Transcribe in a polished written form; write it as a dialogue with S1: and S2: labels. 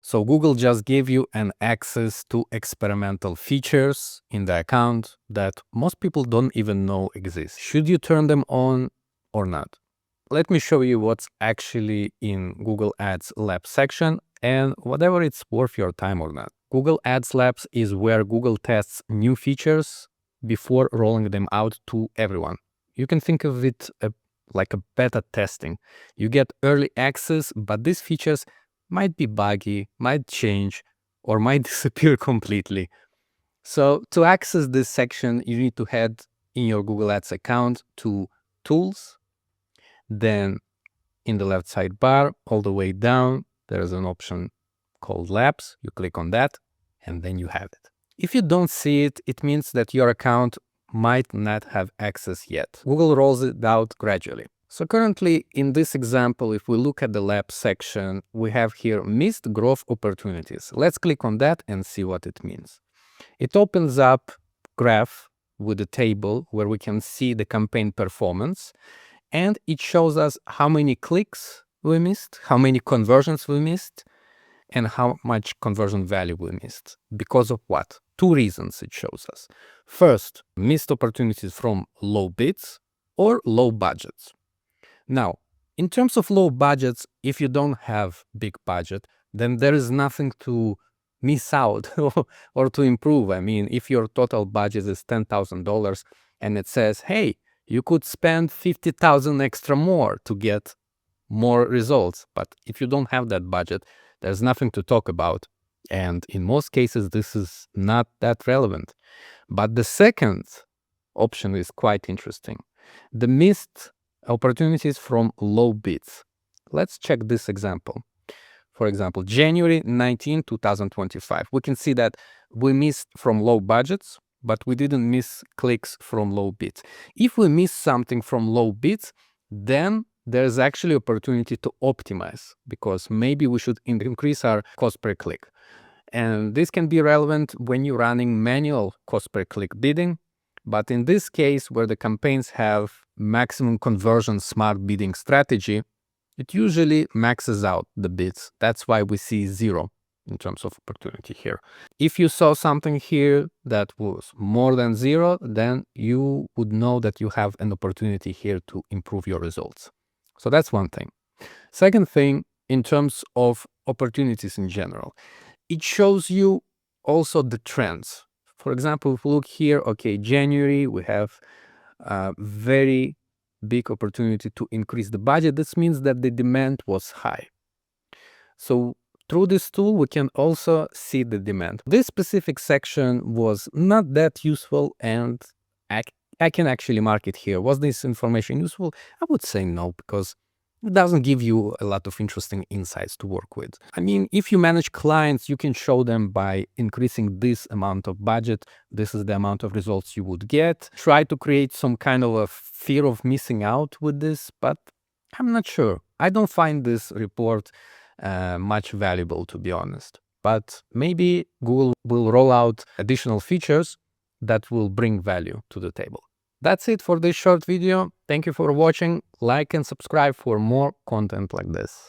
S1: So Google just gave you an access to experimental features in the account that most people don't even know exist. Should you turn them on or not? Let me show you what's actually in Google Ads Labs section and whatever it's worth your time or not. Google Ads Labs is where Google tests new features before rolling them out to everyone. You can think of it like a beta testing. You get early access, but these features might be buggy, might change, or might disappear completely. So to access this section, you need to head in your Google Ads account to Tools. Then in the left sidebar, all the way down, there's an option called Labs. You click on that, and then you have it. If you don't see it, it means that your account might not have access yet. Google rolls it out gradually. So currently in this example, if we look at the lab section, we have here missed growth opportunities. Let's click on that and see what it means. It opens up graph with a table where we can see the campaign performance, and it shows us how many clicks we missed, how many conversions we missed, and how much conversion value we missed. Because of what? Two reasons it shows us. First, missed opportunities from low bids or low budgets. Now, in terms of low budgets, if you don't have big budget, then there is nothing to miss out or to improve. I mean, if your total budget is $10,000 and it says, hey, you could spend 50,000 extra more to get more results. But if you don't have that budget, there's nothing to talk about. And in most cases, this is not that relevant. But the second option is quite interesting. The missed opportunities from low bids. Let's check this example. For example, January 19, 2025. We can see that we missed from low budgets, but we didn't miss clicks from low bids. If we miss something from low bids, then there's actually opportunity to optimize, because maybe we should increase our cost per click. And this can be relevant when you're running manual cost per click bidding. But in this case, where the campaigns have maximum conversion smart bidding strategy, it usually maxes out the bids. That's why we see 0 in terms of opportunity here. If you saw something here that was more than 0, then you would know that you have an opportunity here to improve your results. So that's one thing. Second thing, in terms of opportunities in general, it shows you also the trends. For example, if we look here, okay, January, we have a very big opportunity to increase the budget. This means that the demand was high. So through this tool, we can also see the demand. This specific section was not that useful, and I can actually mark it here. Was this information useful? I would say no, because it doesn't give you a lot of interesting insights to work with. I mean, if you manage clients, you can show them by increasing this amount of budget. This is the amount of results you would get. Try to create some kind of a fear of missing out with this, but I'm not sure. I don't find this report much valuable, to be honest. But maybe Google will roll out additional features that will bring value to the table. That's it for this short video. Thank you for watching. Like and subscribe for more content like this.